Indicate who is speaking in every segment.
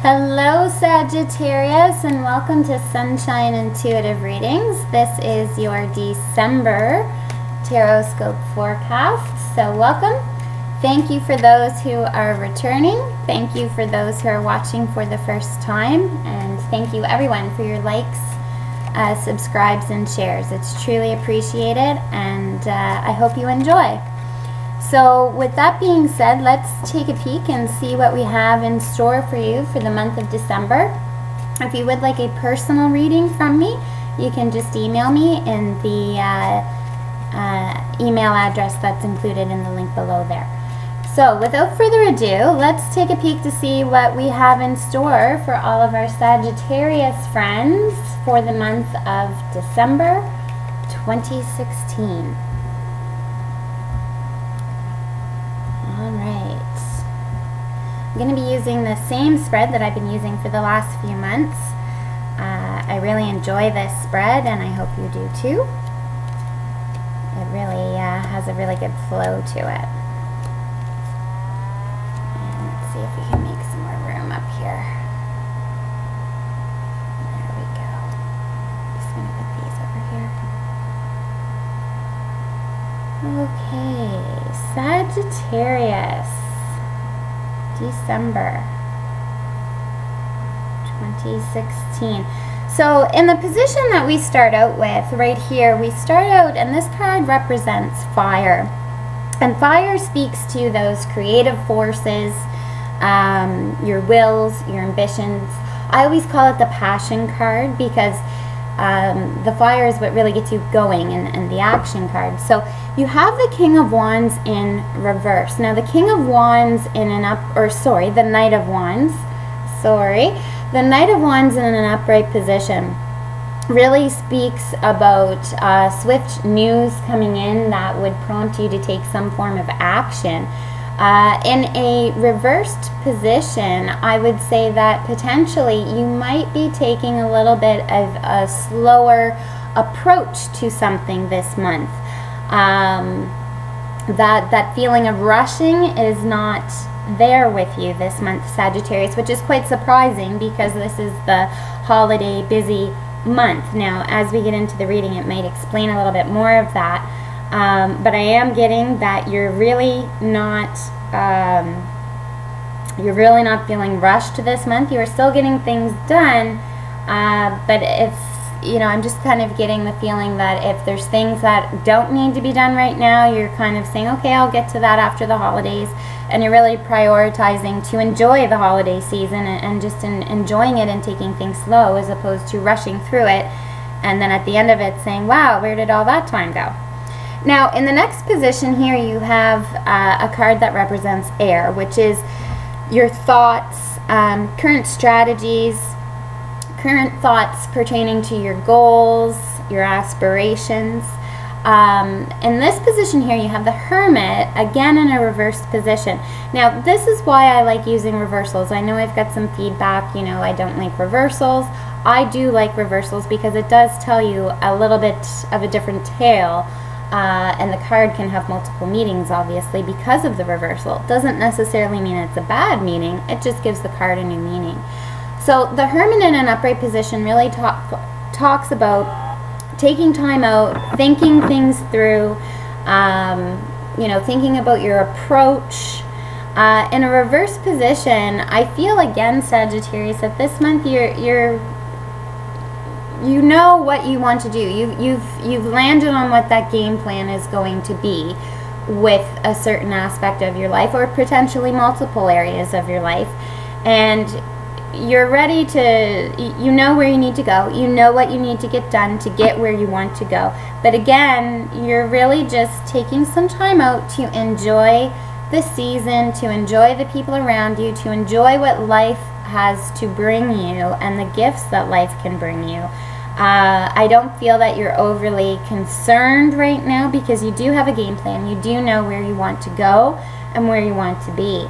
Speaker 1: Hello Sagittarius, and welcome to Sunshine Intuitive Readings. This is your December Tarot Scope forecast. So welcome. Thank you for those who are returning. Thank you for those who are watching for the first time. And thank you everyone for your likes, subscribes, and shares. It's truly appreciated, and I hope you enjoy. So with that being said, let's take a peek and see what we have in store for you for the month of December. If you would like a personal reading from me, you can just email me in the email address that's included in the link below there. So without further ado, let's take a peek to see what we have in store for all of our Sagittarius friends for the month of December 2016. I'm going to be using the same spread that I've been using for the last few months. I really enjoy this spread, and I hope you do too. It really has a really good flow to it. And let's see if we can make some more room up here. There we go. Just going to put these over here. Okay, Sagittarius. December 2016. So in the position that we start out with right here, we start out, and this card represents fire. And fire speaks to those creative forces, your wills, your ambitions. I always call it the passion card because the fire is what really gets you going, and the action card. So you have the King of Wands in reverse. Now the King of Wands in the Knight of Wands, the Knight of Wands in an upright position really speaks about swift news coming in that would prompt you to take some form of action. In a reversed position, I would say that potentially you might be taking a little bit of a slower approach to something this month. That feeling of rushing is not there with you this month, Sagittarius, which is quite surprising because this is the holiday busy month. Now, as we get into the reading, it might explain a little bit more of that. But I am getting that you're really not feeling rushed this month. You are still getting things done, but if I'm just kind of getting the feeling that if there's things that don't need to be done right now, you're kind of saying, okay, I'll get to that after the holidays, and you're really prioritizing to enjoy the holiday season and just enjoying it and taking things slow as opposed to rushing through it, and then at the end of it saying, wow, where did all that time go? Now, in the next position here, you have a card that represents air, which is your thoughts, current strategies, current thoughts pertaining to your goals, your aspirations. In this position here, you have the Hermit, again in a reversed position. Now, this is why I like using reversals. I know I've got some feedback, I don't like reversals. I do like reversals because it does tell you a little bit of a different tale. And the card can have multiple meanings, obviously, because of the reversal. It doesn't necessarily mean it's a bad meaning. It just gives the card a new meaning. So the Hermit in an upright position really talks about taking time out, thinking things through, thinking about your approach. In a reverse position, I feel again, Sagittarius, that this month you know what you want to do. You've landed on what that game plan is going to be with a certain aspect of your life, or potentially multiple areas of your life, and you're ready to, know where you need to go, you know what you need to get done to get where you want to go. But again, you're really just taking some time out to enjoy the season, to enjoy the people around you, to enjoy what life has to bring you and the gifts that life can bring you. I don't feel that you're overly concerned right now because you do have a game plan. You do know where you want to go and where you want to be,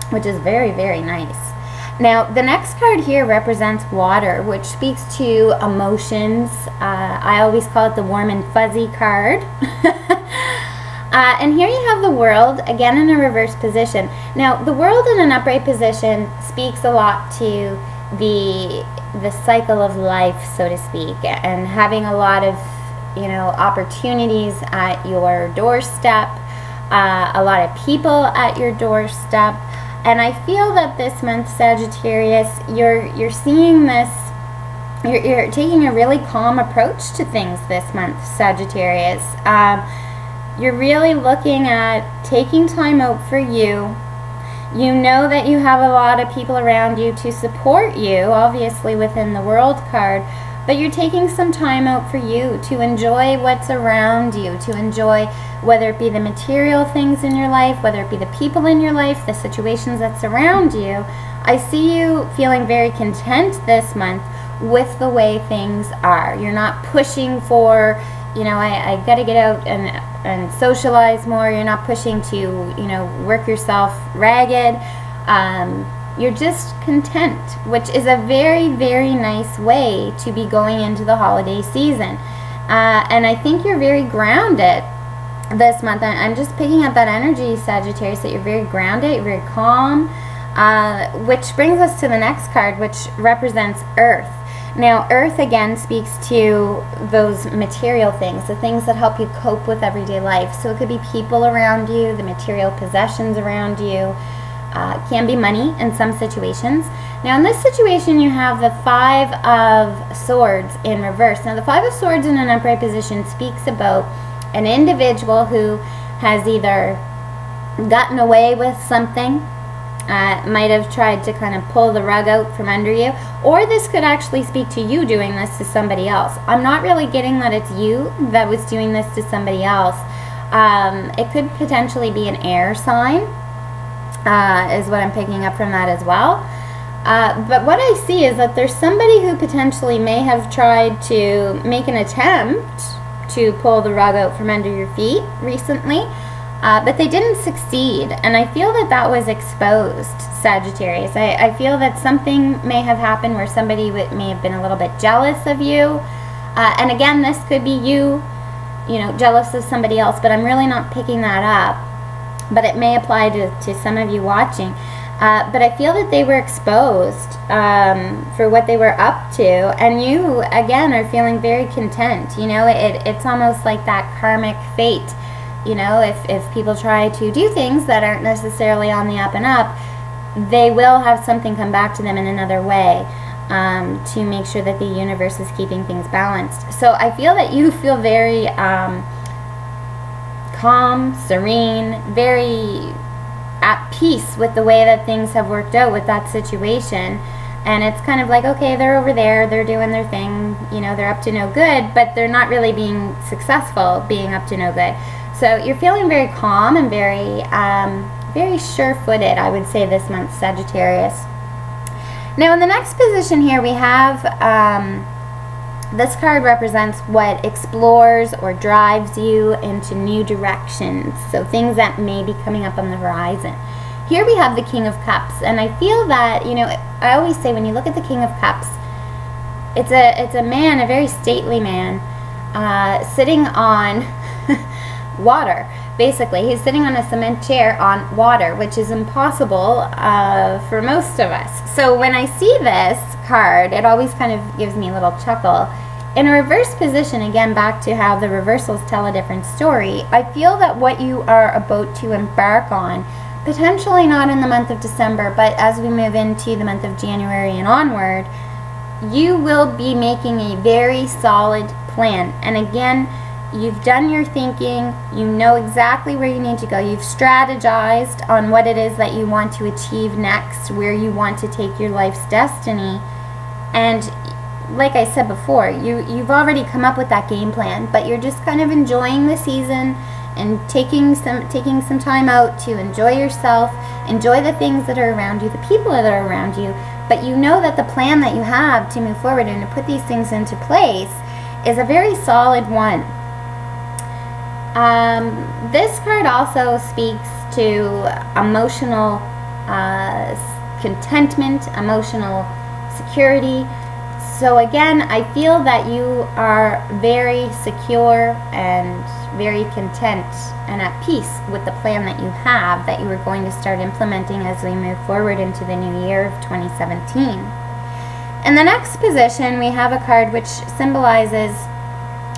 Speaker 1: which is very, very nice. Now, the next card here represents water, which speaks to emotions. I always call it the warm and fuzzy card. And here you have the World, again in a reverse position. Now, the World in an upright position speaks a lot to the cycle of life, so to speak, and having a lot of, opportunities at your doorstep, a lot of people at your doorstep. And I feel that this month, Sagittarius, you're seeing this, you're taking a really calm approach to things this month, Sagittarius. You're really looking at taking time out for you. You know that you have a lot of people around you to support you, obviously within the World card, but you're taking some time out for you to enjoy what's around you, to enjoy whether it be the material things in your life, whether it be the people in your life, the situations that surround you. I see you feeling very content this month with the way things are. You're not pushing for, I got to get out and socialize more. You're not pushing to, work yourself ragged. You're just content, which is a very, very nice way to be going into the holiday season. And I think you're very grounded this month. I'm just picking up that energy, Sagittarius, that you're very grounded, you're very calm, which brings us to the next card, which represents Earth. Now, Earth again speaks to those material things, the things that help you cope with everyday life. So it could be people around you, the material possessions around you, can be money in some situations. Now, in this situation, you have the Five of Swords in reverse. Now, the Five of Swords in an upright position speaks about an individual who has either gotten away with something, might have tried to kind of pull the rug out from under you, or this could actually speak to you doing this to somebody else. I'm not really getting that it's you that was doing this to somebody else. It could potentially be an air sign, is what I'm picking up from that as well. But what I see is that there's somebody who potentially may have tried to make an attempt to pull the rug out from under your feet recently, but they didn't succeed. And I feel that that was exposed, Sagittarius. I feel that something may have happened where somebody may have been a little bit jealous of you. And again, this could be you, jealous of somebody else, but I'm really not picking that up. But it may apply to some of you watching. But I feel that they were exposed for what they were up to, and you, again, are feeling very content. It's almost like that karmic fate. If people try to do things that aren't necessarily on the up and up, they will have something come back to them in another way to make sure that the universe is keeping things balanced. So I feel that you feel very calm, serene, very at peace with the way that things have worked out with that situation. And it's kind of like, okay, they're over there, they're doing their thing, they're up to no good, but they're not really being successful being up to no good. So you're feeling very calm and very, very sure-footed, I would say, this month, Sagittarius. Now, in the next position here, we have this card represents what explores or drives you into new directions. So things that may be coming up on the horizon. Here we have the King of Cups, and I feel that, I always say when you look at the King of Cups, it's a man, a very stately man, sitting on water. Basically, he's sitting on a cement chair on water, which is impossible for most of us. So when I see this card, it always kind of gives me a little chuckle. In a reverse position, again, back to how the reversals tell a different story, I feel that what you are about to embark on, potentially not in the month of December, but as we move into the month of January and onward, you will be making a very solid plan. And again, you've done your thinking, you know exactly where you need to go, you've strategized on what it is that you want to achieve next, where you want to take your life's destiny. And like I said before, you've already come up with that game plan, but you're just kind of enjoying the season and taking some time out to enjoy yourself, enjoy the things that are around you, the people that are around you, but you know that the plan that you have to move forward and to put these things into place is a very solid one. This card also speaks to emotional contentment, emotional security. So again, I feel that you are very secure and very content and at peace with the plan that you have, that you are going to start implementing as we move forward into the new year of 2017. In the next position, we have a card which symbolizes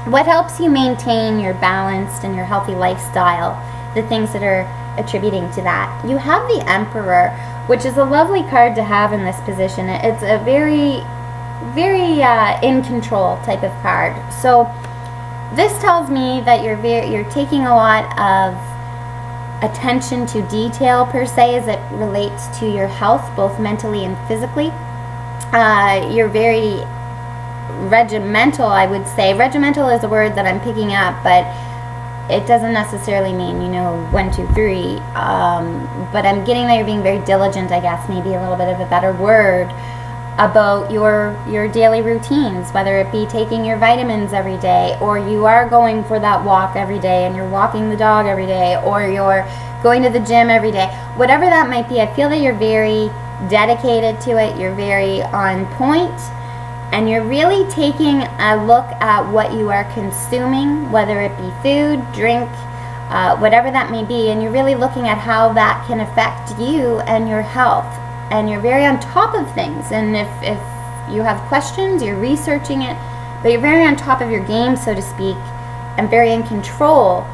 Speaker 1: what helps you maintain your balanced and your healthy lifestyle, the things that are attributing to that. You have the Emperor, which is a lovely card to have in this position. It's a very in control type of card. So this tells me that you're taking a lot of attention to detail, per se, as it relates to your health, both mentally and physically. You're very regimental, I would say. Regimental is a word that I'm picking up, but it doesn't necessarily mean, 1, 2, 3. But I'm getting that you're being very diligent, I guess, maybe a little bit of a better word, about your daily routines, whether it be taking your vitamins every day, or you are going for that walk every day and you're walking the dog every day, or you're going to the gym every day. Whatever that might be, I feel that you're very dedicated to it, you're very on point, and you're really taking a look at what you are consuming, whether it be food, drink, whatever that may be, and you're really looking at how that can affect you and your health. And you're very on top of things, and if you have questions, you're researching it, but you're very on top of your game, so to speak, and very in control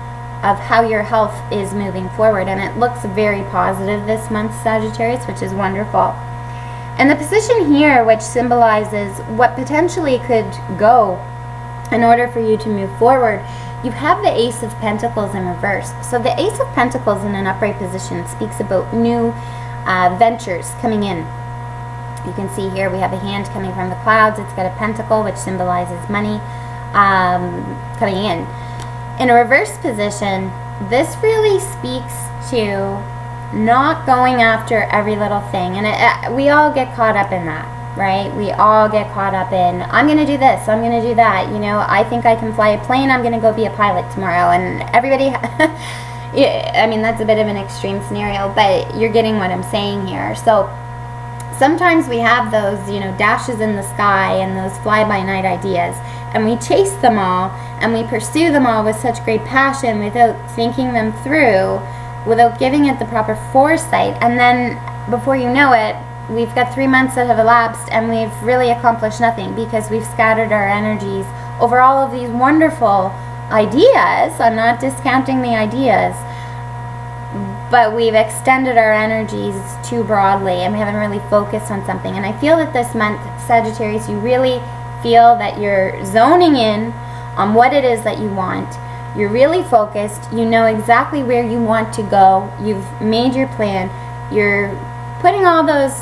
Speaker 1: of how your health is moving forward. And it looks very positive this month, Sagittarius, which is wonderful. And the position here, which symbolizes what potentially could go in order for you to move forward, you have the Ace of Pentacles in reverse. So the Ace of Pentacles in an upright position speaks about new ventures coming in. You can see here we have a hand coming from the clouds. It's got a pentacle, which symbolizes money coming in. In a reverse position, this really speaks to not going after every little thing. And we all get caught up in that, right? We all get caught up in, I'm going to do this, I'm going to do that. I think I can fly a plane, I'm going to go be a pilot tomorrow. And everybody... Yeah, I mean, that's a bit of an extreme scenario, but you're getting what I'm saying here. So sometimes we have those, dashes in the sky and those fly-by-night ideas, and we chase them all, and we pursue them all with such great passion without thinking them through, without giving it the proper foresight. And then before you know it, we've got 3 months that have elapsed, and we've really accomplished nothing because we've scattered our energies over all of these wonderful ideas. I'm not discounting the ideas, but we've extended our energies too broadly and we haven't really focused on something. And I feel that this month, Sagittarius, you really feel that you're zoning in on what it is that you want. You're really focused. You know exactly where you want to go. You've made your plan. You're putting all those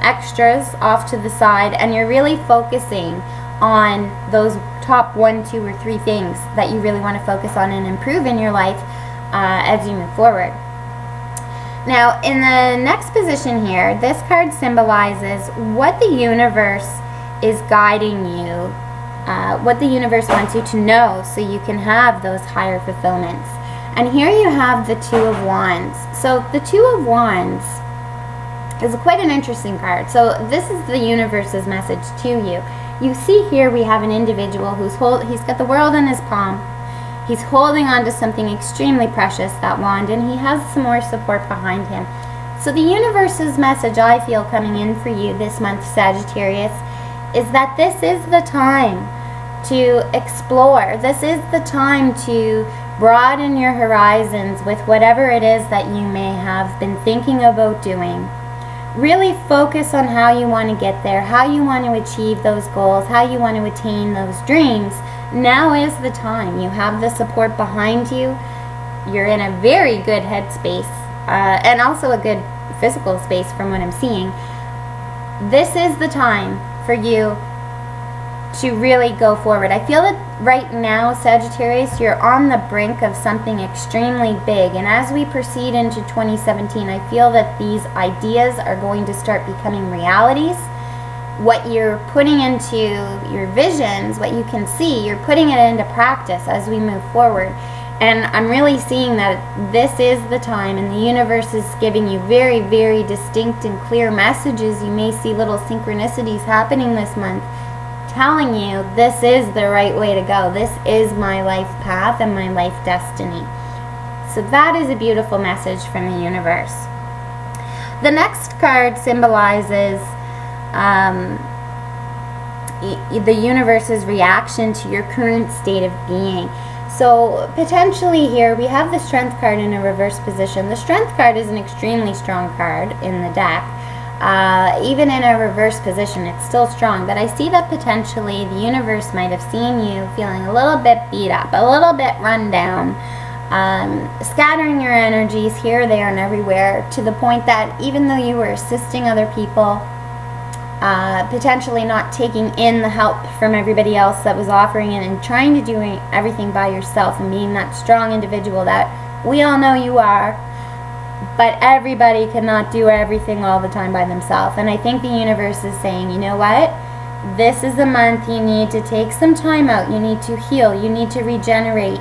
Speaker 1: extras off to the side, and you're really focusing on those top 1, 2, or 3 things that you really want to focus on and improve in your life as you move forward. Now, in the next position here, this card symbolizes what the universe is guiding you, what the universe wants you to know so you can have those higher fulfillments. And here you have the Two of Wands. So the Two of Wands is quite an interesting card. So this is the universe's message to you. You see here we have an individual he's got the world in his palm. He's holding on to something extremely precious, that wand, and he has some more support behind him. So the universe's message, I feel, coming in for you this month, Sagittarius, is that this is the time to explore. This is the time to broaden your horizons with whatever it is that you may have been thinking about doing. Really focus on how you want to get there, how you want to achieve those goals, how you want to attain those dreams. Now is the time. You have the support behind you. You're in a very good headspace, and also a good physical space from what I'm seeing. This is the time for you to really go forward. I feel that right now, Sagittarius, you're on the brink of something extremely big. And as we proceed into 2017, I feel that these ideas are going to start becoming realities. What you're putting into your visions, what you can see, you're putting it into practice as we move forward. And I'm really seeing that this is the time, and the universe is giving you very, very distinct and clear messages. You may see little synchronicities happening this month, telling you this is the right way to go. This is my life path and my life destiny. So that is a beautiful message from the universe. The next card symbolizes the universe's reaction to your current state of being. So potentially here we have the Strength card in a reverse position. The Strength card is an extremely strong card in the deck. Even in a reverse position, it's still strong. But I see that potentially the universe might have seen you feeling a little bit beat up, a little bit run down, scattering your energies here, there, and everywhere, to the point that even though you were assisting other people, potentially not taking in the help from everybody else that was offering it, and trying to do everything by yourself and being that strong individual that we all know you are, but everybody cannot do everything all the time by themselves. And I think the universe is saying, you know what? This is a month you need to take some time out. You need to heal. You need to regenerate.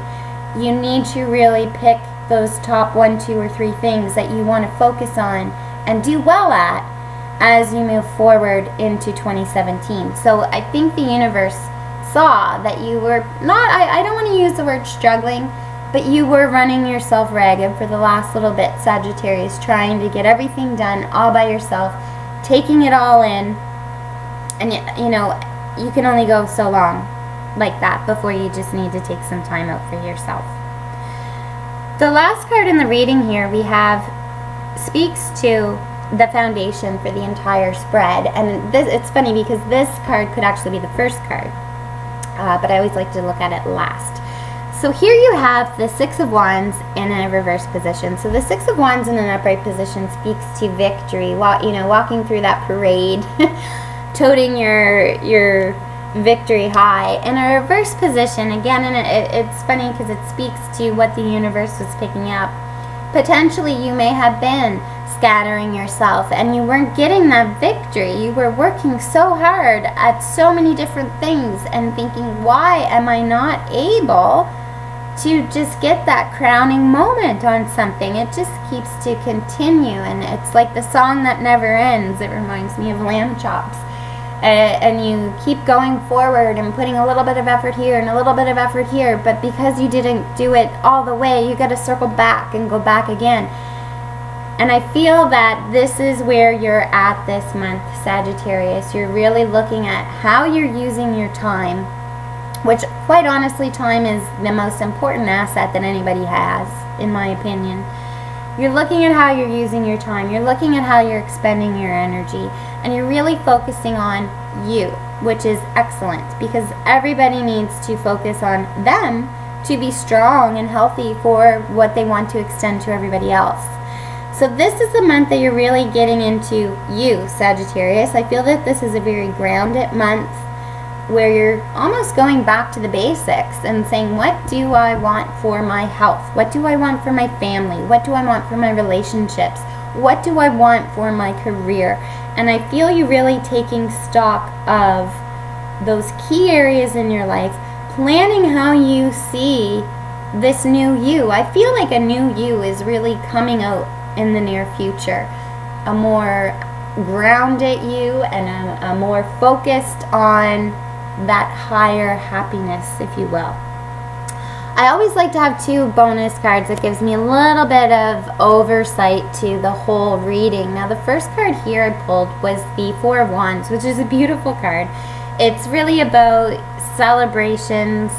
Speaker 1: You need to really pick those top 1, 2, or 3 things that you want to focus on and do well at as you move forward into 2017. So I think the universe saw that you were not, I don't want to use the word struggling, but you were running yourself ragged for the last little bit, Sagittarius, trying to get everything done all by yourself, taking it all in, and you know, you can only go so long like that before you just need to take some time out for yourself. The last card in the reading here we have speaks to the foundation for the entire spread, and this, it's funny because this card could actually be the first card, but I always like to look at it last. So here you have the Six of Wands in a reverse position. So the Six of Wands in an upright position speaks to victory, walking through that parade, toting your victory high. In a reverse position, again, and it's funny because it speaks to what the universe was picking up. Potentially you may have been scattering yourself and you weren't getting that victory. You were working so hard at so many different things and thinking, why am I not able to just get that crowning moment on something? It just keeps to continue, and it's like the song that never ends. It reminds me of lamb chops. And you keep going forward and putting a little bit of effort here and a little bit of effort here, but because you didn't do it all the way, you got to circle back and go back again. And I feel that this is where you're at this month, Sagittarius. You're really looking at how you're using your time, which, quite honestly, time is the most important asset that anybody has, in my opinion. You're looking at how you're using your time. You're looking at how you're expending your energy. And you're really focusing on you, which is excellent, because everybody needs to focus on them to be strong and healthy for what they want to extend to everybody else. So this is the month that you're really getting into you, Sagittarius. I feel that this is a very grounded month where you're almost going back to the basics and saying, what do I want for my health? What do I want for my family? What do I want for my relationships? What do I want for my career? And I feel you really taking stock of those key areas in your life, planning how you see this new you. I feel like a new you is really coming out in the near future. A more grounded you and a more focused on that higher happiness, if you will. I always like to have 2 bonus cards that gives me a little bit of oversight to the whole reading. Now the first card here I pulled was the Four of Wands, which is a beautiful card. It's really about celebrations.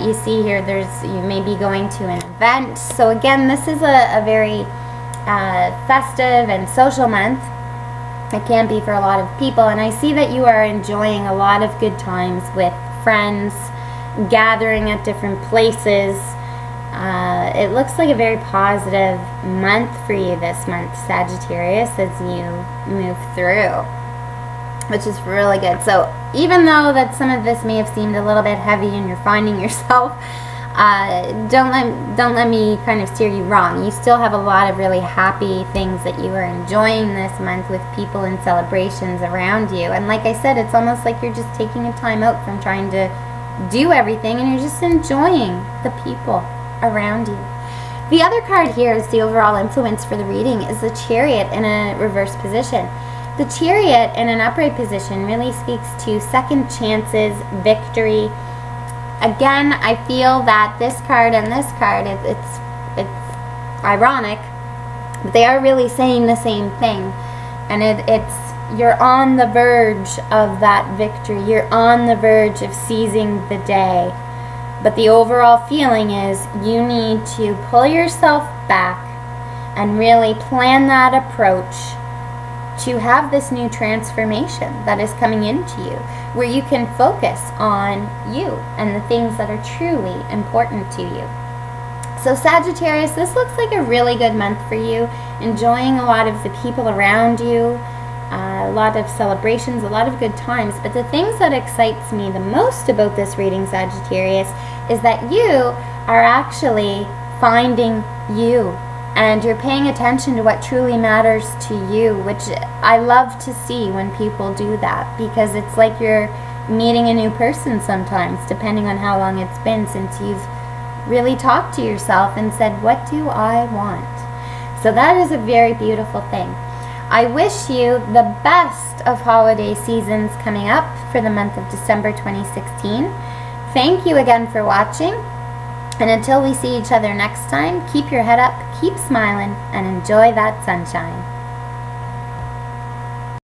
Speaker 1: You see here you may be going to an event. So again, this is a very festive and social month. It can be for a lot of people, and I see that you are enjoying a lot of good times with friends, gathering at different places. It looks like a very positive month for you this month, Sagittarius, as you move through, which is really good. So even though that some of this may have seemed a little bit heavy and you're finding yourself, don't let me kind of steer you wrong. You still have a lot of really happy things that you are enjoying this month with people and celebrations around you. And like I said, it's almost like you're just taking a time out from trying to do everything, and you're just enjoying the people around you. The other card here is the overall influence for the reading is the Chariot in a reverse position. The Chariot in an upright position really speaks to second chances, victory. Again, I feel that this card and this card, it's ironic, but they are really saying the same thing. And it's you're on the verge of that victory. You're on the verge of seizing the day. But the overall feeling is you need to pull yourself back and really plan that approach to have this new transformation that is coming into you, where you can focus on you and the things that are truly important to you. So Sagittarius, this looks like a really good month for you, enjoying a lot of the people around you, a lot of celebrations, a lot of good times. But the things that excites me the most about this reading, Sagittarius, is that you are actually finding you, and you're paying attention to what truly matters to you, which I love to see when people do that, because it's like you're meeting a new person sometimes, depending on how long it's been since you've really talked to yourself and said, what do I want? So that is a very beautiful thing. I wish you the best of holiday seasons coming up for the month of December 2016. Thank you again for watching. And until we see each other next time, keep your head up, keep smiling, and enjoy that sunshine.